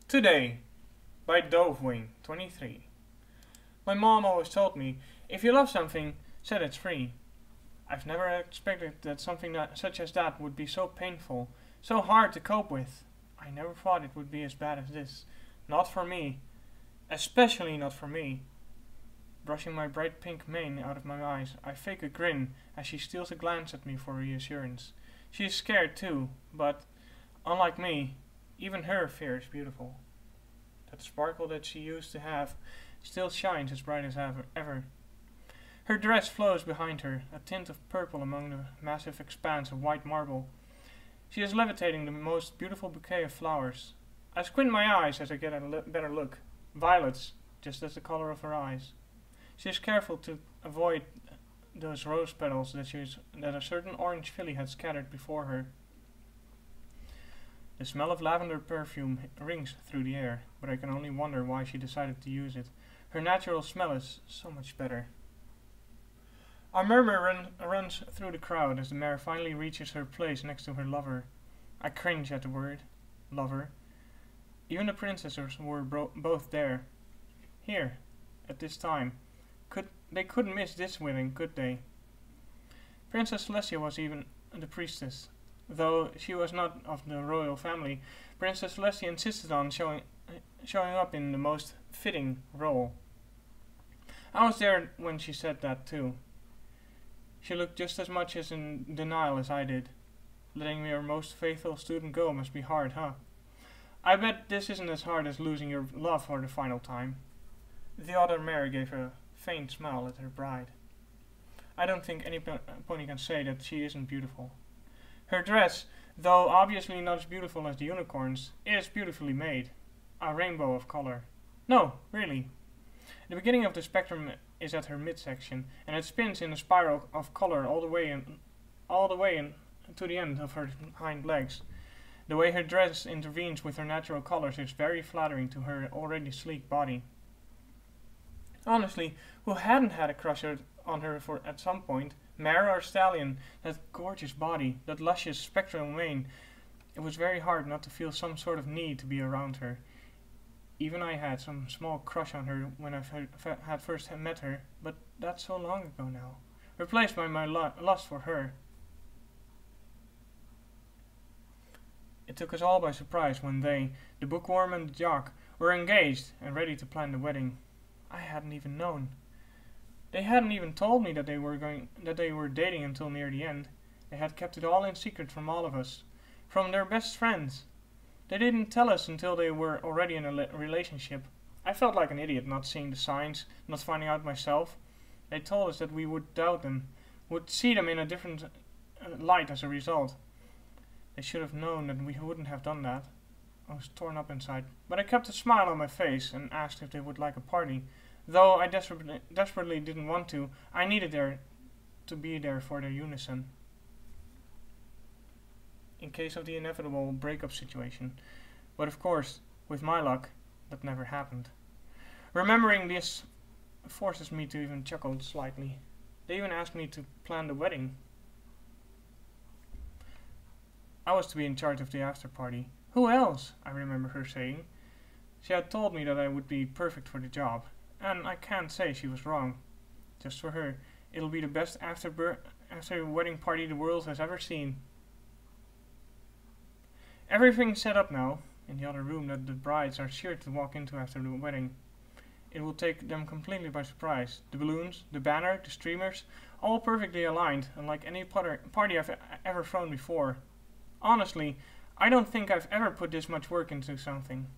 Today, by Dovewing 23. My mom always told me, if you love something, set it free. I've never expected that something such as that would be so painful, so hard to cope with. I never thought it would be as bad as this. Not for me. Especially not for me. Brushing my bright pink mane out of my eyes, I fake a grin as she steals a glance at me for reassurance. She is scared too, but, unlike me, even her fear is beautiful. That sparkle that she used to have still shines as bright as ever. Her dress flows behind her, a tint of purple among the massive expanse of white marble. She is levitating the most beautiful bouquet of flowers. I squint my eyes as I get a better look. Violets, just as the color of her eyes. She is careful to avoid those rose petals that a certain orange filly had scattered before her. The smell of lavender perfume rings through the air, but I can only wonder why she decided to use it. Her natural smell is so much better. A murmur runs through the crowd as the mare finally reaches her place next to her lover. I cringe at the word, lover. Even the princesses were both there. Here, at this time. They couldn't miss this wedding, could they? Princess Celestia was even the priestess. Though she was not of the royal family, Princess Celestia insisted on showing up in the most fitting role. I was there when she said that too. She looked just as much as in denial as I did. Letting your most faithful student go must be hard, huh? I bet this isn't as hard as losing your love for the final time. The other mare gave a faint smile at her bride. I don't think any pony can say that she isn't beautiful. Her dress, though obviously not as beautiful as the unicorn's, is beautifully made. A rainbow of color. No, really. The beginning of the spectrum is at her midsection, and it spins in a spiral of color all the way to the end of her hind legs. The way her dress intervenes with her natural colors is very flattering to her already sleek body. Honestly, who hadn't had a crush on her at some point? Mare or stallion, that gorgeous body, that luscious spectral mane. It was very hard not to feel some sort of need to be around her. Even I had some small crush on her when I had first met her, but that's so long ago now, replaced by my lust for her. It took us all by surprise when they, the bookworm and the jock, were engaged and ready to plan the wedding. I hadn't even known. They hadn't even told me that they were dating until near the end. They had kept it all in secret from all of us, from their best friends. They didn't tell us until they were already in a relationship. I felt like an idiot not seeing the signs, not finding out myself. They told us that we would doubt them, would see them in a different light as a result. They should have known that we wouldn't have done that. I was torn up inside, but I kept a smile on my face and asked if they would like a party. Though I desperately didn't want to, I needed to be there for their unison. In case of the inevitable breakup situation. But of course, with my luck, that never happened. Remembering this forces me to even chuckle slightly. They even asked me to plan the wedding. I was to be in charge of the after party. Who else? I remember her saying. She had told me that I would be perfect for the job, and I can't say she was wrong. Just for her, it'll be the best after wedding party the world has ever seen. Everything's set up now, in the other room that the brides are sure to walk into after the wedding. It will take them completely by surprise. The balloons, the banner, the streamers, all perfectly aligned, unlike any party I've ever thrown before. Honestly, I don't think I've ever put this much work into something.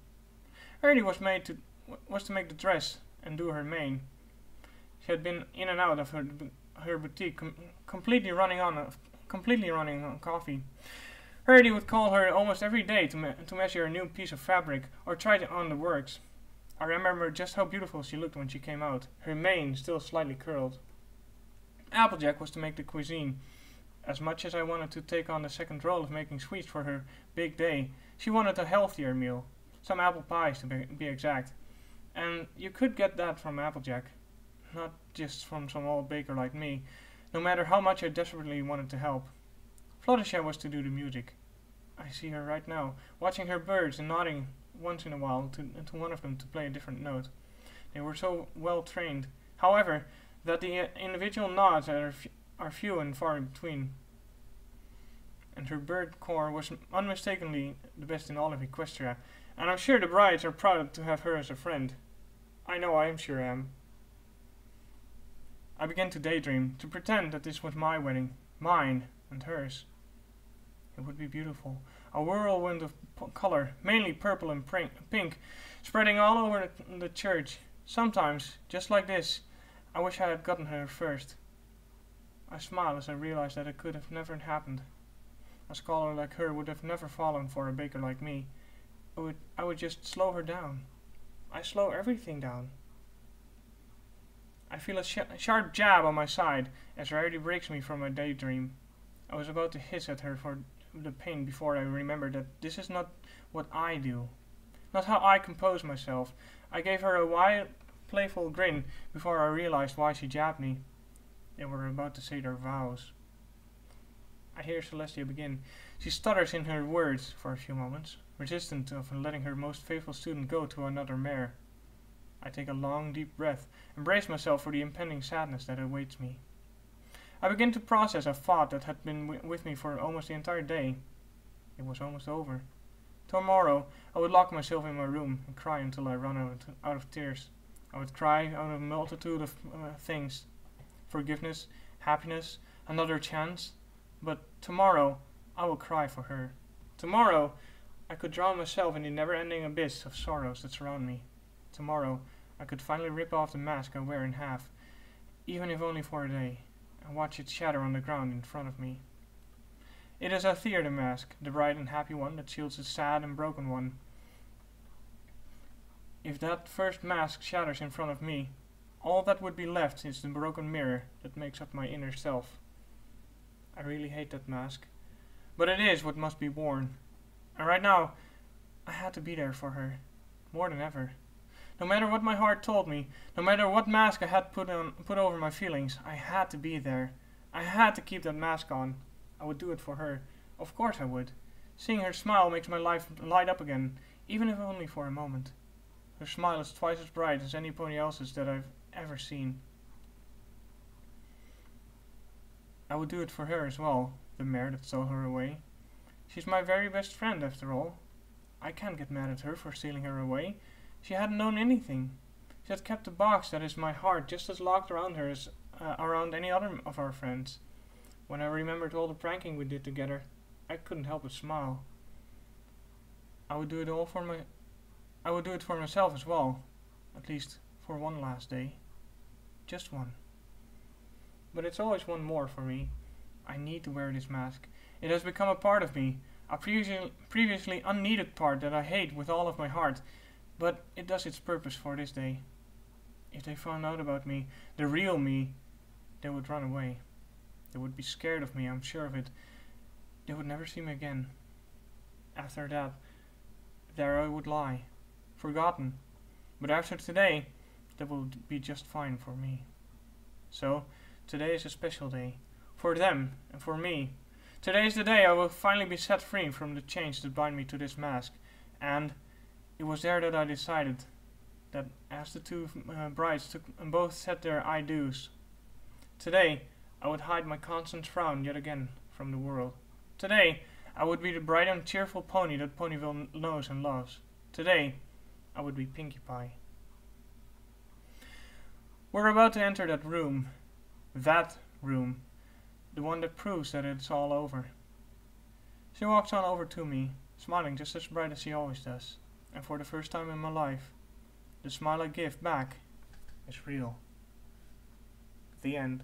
Verdi was to make the dress and do her mane. She had been in and out of her boutique, completely running on coffee. Verdi would call her almost every day to measure a new piece of fabric or try it on the works. I remember just how beautiful she looked when she came out, her mane still slightly curled. Applejack was to make the cuisine. As much as I wanted to take on the second role of making sweets for her big day, she wanted a healthier meal. Some apple pies to be exact. And you could get that from Applejack. Not just from some old baker like me, no matter how much I desperately wanted to help. Fluttershy was to do the music. I see her right now, watching her birds and nodding once in a while to one of them to play a different note. They were so well trained, however, that the individual nods are few and far in between. And her bird corps was unmistakably the best in all of Equestria, and I'm sure the brides are proud to have her as a friend. I know I am sure am. I began to daydream, to pretend that this was my wedding, mine and hers. It would be beautiful. A whirlwind of color, mainly purple and pink, spreading all over the church. Sometimes, just like this, I wish I had gotten her first. I smiled as I realized that it could have never happened. A scholar like her would have never fallen for a baker like me. I would just slow her down. I slow everything down. I feel a sharp jab on my side as Rarity breaks me from my daydream. I was about to hiss at her for the pain before I remembered that this is not what I do. Not how I compose myself. I gave her a wide, playful grin before I realized why she jabbed me. They were about to say their vows. I hear Celestia begin. She stutters in her words for a few moments, resistant of letting her most faithful student go to another mare. I take a long, deep breath and brace myself for the impending sadness that awaits me. I begin to process a thought that had been with me for almost the entire day. It was almost over. Tomorrow, I would lock myself in my room and cry until I run out of tears. I would cry out of a multitude of things. Forgiveness, happiness, another chance. But tomorrow, I will cry for her. Tomorrow, I could drown myself in the never-ending abyss of sorrows that surround me. Tomorrow, I could finally rip off the mask I wear in half, even if only for a day, and watch it shatter on the ground in front of me. It is a theater mask, the bright and happy one that shields the sad and broken one. If that first mask shatters in front of me, all that would be left is the broken mirror that makes up my inner self. I really hate that mask, but it is what must be worn. And right now, I had to be there for her, more than ever. No matter what my heart told me, no matter what mask I had put over my feelings, I had to be there. I had to keep that mask on. I would do it for her. Of course I would. Seeing her smile makes my life light up again, even if only for a moment. Her smile is twice as bright as any pony else's that I've ever seen. I would do it for her as well, the mare that stole her away. She's my very best friend, after all. I can't get mad at her for stealing her away. She hadn't known anything. She had kept the box that is my heart just as locked around her as around any other of our friends. When I remembered all the pranking we did together, I couldn't help but smile. I would do it for myself as well, at least for one last day. Just one. But it's always one more for me. I need to wear this mask. It has become a part of me, a previously unneeded part that I hate with all of my heart, but it does its purpose for this day. If they found out about me, the real me, they would run away. They would be scared of me, I'm sure of it. They would never see me again. After that, there I would lie, forgotten. But after today, that will be just fine for me. So, today is a special day. For them, and for me. Today is the day I will finally be set free from the chains that bind me to this mask. And it was there that I decided that as the two brides both said their I do's. Today, I would hide my constant frown yet again from the world. Today, I would be the bright and cheerful pony that Ponyville knows and loves. Today, I would be Pinkie Pie. We're about to enter that room. That room. The one that proves that it's all over. She walks on over to me, smiling just as bright as she always does. And for the first time in my life, the smile I give back is real. The end.